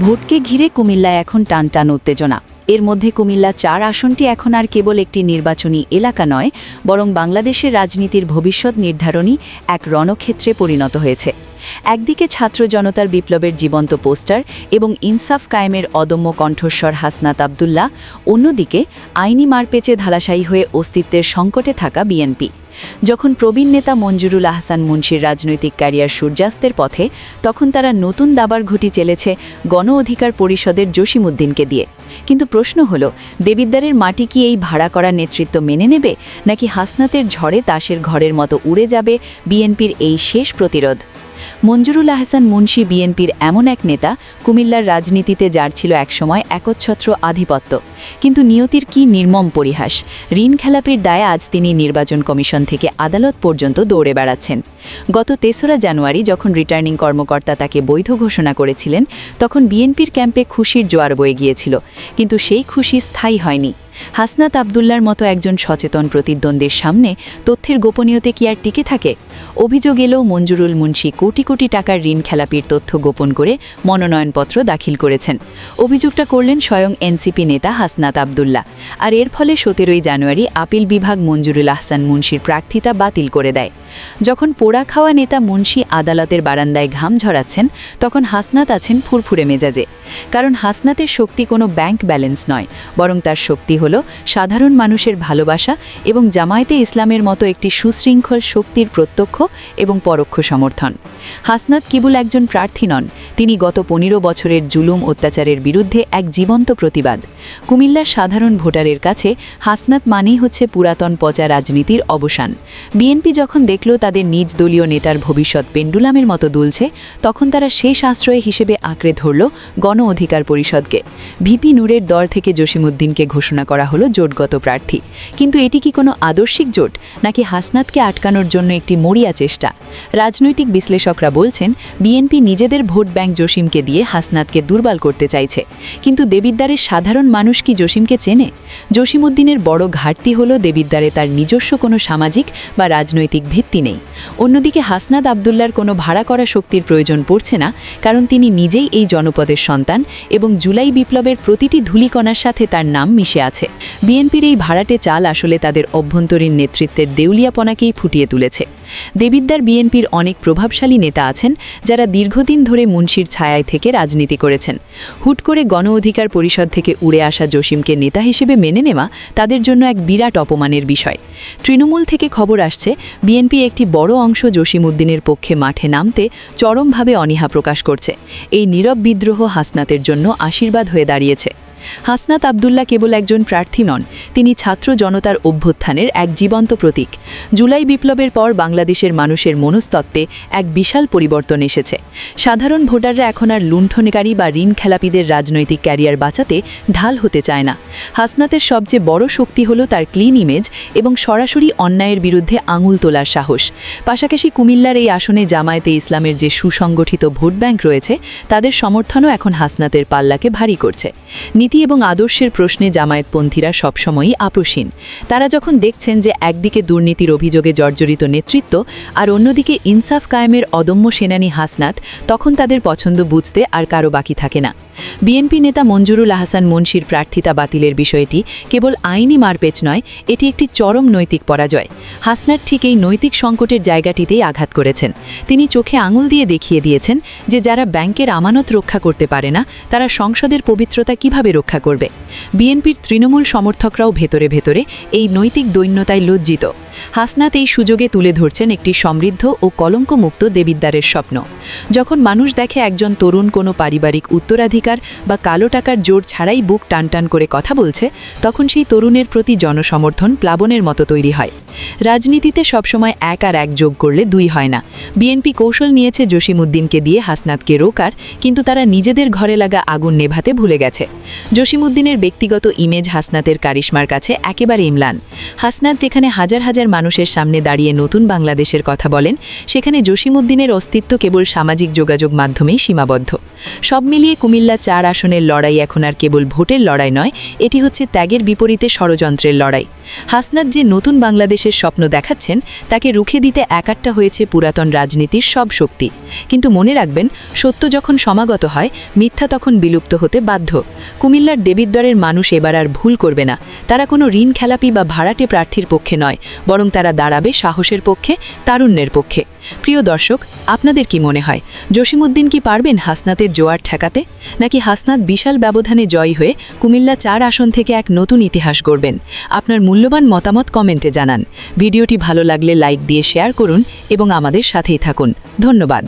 ভোটকে ঘিরে কুমিল্লায় এখন টানটান উত্তেজনা। এর মধ্যে কুমিল্লা ৪ আসনটি এখন আর কেবল একটি নির্বাচনী এলাকা নয়, বরং বাংলাদেশের রাজনীতির ভবিষ্যৎ নির্ধারণী এক রণক্ষেত্রে পরিণত হয়েছে। একদিকে ছাত্র জনতার বিপ্লবের জীবন্ত পোস্টার এবং ইনসাফ কায়েমের অদম্য কণ্ঠস্বর হাসনাত আবদুল্লাহ, অন্যদিকে আইনি মারপেচে ধারাশায়ী হয়ে অস্তিত্বের সংকটে থাকা বিএনপি। যখন প্রবীণ নেতা মঞ্জুরুল আহসান মুন্সির রাজনৈতিক ক্যারিয়ার সূর্যাস্তের পথে, তখন তারা নতুন দাবার ঘুঁটি চেলেছে গণ অধিকার পরিষদের জসিমউদ্দিনকে দিয়ে। কিন্তু প্রশ্ন হলো, দেবিদ্বারের মাটি কি এই ভাড়া করা নেতৃত্ব মেনে নেবে, নাকি হাসনাতের ঝড়ে তাসের ঘরের মতো উড়ে যাবে বিএনপির এই শেষ প্রতিরোধ? মঞ্জুরুল আহসান মুন্সি বিএনপির এমন এক নেতা, কুমিল্লার রাজনীতিতে যার ছিল একসময় একচ্ছত্র আধিপত্য। কিন্তু নিয়তির কি নির্মম পরিহাস! ঋণ খেলাপির দায়ে আজ তিনি নির্বাচন কমিশন থেকে আদালত পর্যন্ত দৌড়ে বেড়াচ্ছেন। গত ৩রা জানুয়ারি যখন রিটার্নিং কর্মকর্তা তাকে বৈধ ঘোষণা করেছিলেন, তখন বিএনপির ক্যাম্পে খুশির জোয়ার বয়ে গিয়েছিল। কিন্তু সেই খুশি স্থায়ী হয়নি। হাসনাত আবদুল্লার মতো একজন সচেতন প্রতিদ্বন্দ্বীর সামনে তথ্যের গোপনীয়তা কি আর টিকে থাকে? অভিযোগ এলেও মঞ্জুরুল মুন্সি কোটি কোটি টাকার ঋণ খেলাপির তথ্য গোপন করে মনোনয়নপত্র দাখিল করেছেন। অভিযোগটা করলেন স্বয়ং এনসিপি নেতা হাসনাত আবদুল্লাহ। আর এর ফলে ১৭ই জানুয়ারি আপিল বিভাগ মঞ্জুরুল আহসান মুন্সির প্রার্থিতা বাতিল করে দেয়। যখন পোড়া খাওয়া নেতা মুন্সি আদালতের বারান্দায় ঘাম ঝরাচ্ছেন, তখন হাসনাত আছেন ফুরফুরে মেজাজে। কারণ হাসনাতের শক্তি কোনো ব্যাংক ব্যালেন্স নয়, বরং তার শক্তি হল সাধারণ মানুষের ভালোবাসা এবং জামায়াতে ইসলামের মতো একটি সুশৃঙ্খল শক্তির প্রত্যক্ষ এবং পরোক্ষ সমর্থন। হাসনাত কেবল একজন প্রার্থী নন, তিনি গত ১৫ বছরের জুলুম অত্যাচারের বিরুদ্ধে এক জীবন্ত প্রতিবাদ। কুমিল্লার সাধারণ ভোটারের কাছে হাসনাত মানেই হচ্ছে পুরাতন পচা রাজনীতির অবসান। বিএনপি যখন দেখল তাদের নিজ দলীয় নেতার ভবিষ্যৎ পেন্ডুলামের মতো দুলছে, তখন তারা শেষ আশ্রয় হিসেবে আঁকড়ে ধরল গণ অধিকার পরিষদকে। ভিপি নূরের দল থেকে জসিমউদ্দিনকে ঘোষণা করা হলো জোটগত প্রার্থী। কিন্তু এটি কি কোনো আদর্শিক জোট, নাকি হাসনাতকে আটকানোর জন্য একটি মরিয়া চেষ্টা? রাজনৈতিক বিশ্লেষকরা বলছেন, বিএনপি নিজেদের ভোট ব্যাংক জসিমকে দিয়ে হাসনাতকে দুর্বল করতে চাইছে। কিন্তু দেবিদ্বারের সাধারণ মানুষ কি জসিমকে চেনে? জসিমউদ্দিনের বড় ঘাটতি হলো দেবিদ্বারে তার নিজস্ব কোনো সামাজিক বা রাজনৈতিক ভিত্তি নেই। অন্যদিকে হাসনাত আবদুল্লার কোনো ভাড়া করা শক্তির প্রয়োজন পড়ছে না, কারণ তিনি নিজেই এই জনপদের সন্তান এবং জুলাই বিপ্লবের প্রতিটি ধূলিকণার সাথে তার নাম মিশে আছে। বিএনপির এই ভাড়াটে চাল আসলে তাদের অভ্যন্তরীণ নেতৃত্বের দেউলিয়াপনাকেই ফুটিয়ে তুলেছে। দেবিদ্বার বিএনপির অনেক প্রভাবশালী নেতা আছেন, যারা দীর্ঘদিন ধরে মুন্সির ছায়ায় থেকে রাজনীতি করেছেন। হুট করে গণ অধিকার পরিষদ থেকে উড়ে আসা জসিমকে নেতা হিসেবে মেনে নেওয়া তাদের জন্য এক বিরাট অপমানের বিষয়। তৃণমূল থেকে খবর আসছে, বিএনপি একটি বড় অংশ জসিমউদ্দিনের পক্ষে মাঠে নামতে চরমভাবে অনীহা প্রকাশ করছে। এই নীরব বিদ্রোহ হাসনাতের জন্য আশীর্বাদ হয়ে দাঁড়িয়েছে। হাসনাত আবদুল্লাহ কেবল একজন প্রার্থী নন, তিনি ছাত্র জনতার অভ্যুত্থানের এক জীবন্ত প্রতীক। জুলাই বিপ্লবের পর বাংলাদেশের মানুষের মনস্তত্ত্বে এক বিশাল পরিবর্তন এসেছে। সাধারণ ভোটাররা এখন আর লুণ্ঠনকারী বা ঋণ খেলাপিদের রাজনৈতিক ক্যারিয়ার বাঁচাতে ঢাল হতে চায় না। হাসনাতের সবচেয়ে বড় শক্তি হলো তার ক্লিন ইমেজ এবং সরাসরি অন্যায়ের বিরুদ্ধে আঙুল তোলার সাহস। পাশাপাশি কুমিল্লার এই আসনে জামায়াতে ইসলামের যে সুসংগঠিত ভোট ব্যাংক রয়েছে, তাদের সমর্থনও এখন হাসনাতের পাল্লাকে ভারী করছে। নীতি এবং আদর্শের প্রশ্নে জামায়াতপন্থীরা সবসময়ই আপোষহীন। তারা যখন দেখছেন যে একদিকে দুর্নীতির অভিযোগে জর্জরিত নেতৃত্ব আর অন্যদিকে ইনসাফ কায়েমের অদম্য সেনানী হাসনাত, তখন তাদের পছন্দ বুঝতে আর কারো বাকি থাকে না। বিএনপি নেতা মঞ্জুরুল আহসান মুন্সির প্রার্থিতা বাতিলের বিষয়টি কেবল আইনি মারপেচ নয়, এটি একটি চরম নৈতিক পরাজয়। হাসনাত ঠিক এই নৈতিক সংকটের জায়গাটিতেই আঘাত করেছেন। তিনি চোখে আঙুল দিয়ে দেখিয়ে দিয়েছেন যে যারা ব্যাংকের আমানত রক্ষা করতে পারে না, তারা সংসদের পবিত্রতা কিভাবে রক্ষা করবে। বিএনপির তৃণমূল সমর্থকরাও ভেতরে ভেতরে এই নৈতিক দৈন্যতায় লজ্জিত। হাসনাত এই সুযোগে তুলে ধরছেন একটি সমৃদ্ধ ও কলঙ্কমুক্ত দেবিদ্বারের স্বপ্ন। যখন মানুষ দেখে একজন তরুণ কোনো পারিবারিক উত্তরাধিকার বা কালো টাকার জোর ছাড়াই বুক টানটান করে কথা বলছে, তখন সেই তরুণের প্রতি জনসমর্থন প্লাবনের মতো তৈরি হয়। রাজনীতিতে সবসময় এক আর এক যোগ করলে দুই হয় না। বিএনপি কৌশল নিয়েছে জসিমউদ্দিনকে দিয়ে হাসনাতকে রোকার, কিন্তু তারা নিজেদের ঘরে লাগা আগুন নেভাতে ভুলে গেছে। জসিমউদ্দিনের ব্যক্তিগত ইমেজ হাসনাতের কারিশমার কাছে একেবারে ইমলান। হাসনাত এখানে হাজার হাজার হাজার মানুষের সামনে দাঁড়িয়ে নতুন বাংলাদেশের কথা বলেন, সেখানে জসিমউদ্দিনের অস্তিত্ব কেবল সামাজিক যোগাযোগ মাধ্যমেই সীমাবদ্ধ। সব মিলিয়ে কুমিল্লা 4 আসনের লড়াই এখন আর কেবল ভোটের লড়াই নয়, এটি হচ্ছে ত্যাগের বিপরীতে ষড়যন্ত্রের লড়াই। হাসনাত যে নতুন বাংলাদেশের স্বপ্ন দেখাচ্ছেন, তাকে রুখে দিতে একাট্টা হয়েছে পুরাতন রাজনীতির সব শক্তি। কিন্তু মনে রাখবেন, সত্য যখন সমাগত হয়, মিথ্যা তখন বিলুপ্ত হতে বাধ্য। কুমিল্লার দেবিদ্বারের মানুষ এবার আর ভুল করবে না। তারা কোনো ঋণ খেলাপি বা ভাড়াটে প্রার্থীর পক্ষে নয়, বরং তারা দাঁড়াবে সাহসের পক্ষে, তারুণ্যের পক্ষে। প্রিয় দর্শক, আপনাদের কি মনে হয়, জসিমউদ্দিন কি পারবেন হাসনাতের জোয়ার ঠেকাতে, নাকি হাসনাত বিশাল ব্যবধানে জয়ী হয়ে কুমিল্লা 4 আসন থেকে এক নতুন ইতিহাস গড়বেন? আপনার মূল্যবান মতামত কমেন্টে জানান। ভিডিওটি ভালো লাগলে লাইক দিয়ে শেয়ার করুন এবং আমাদের সাথেই থাকুন। ধন্যবাদ।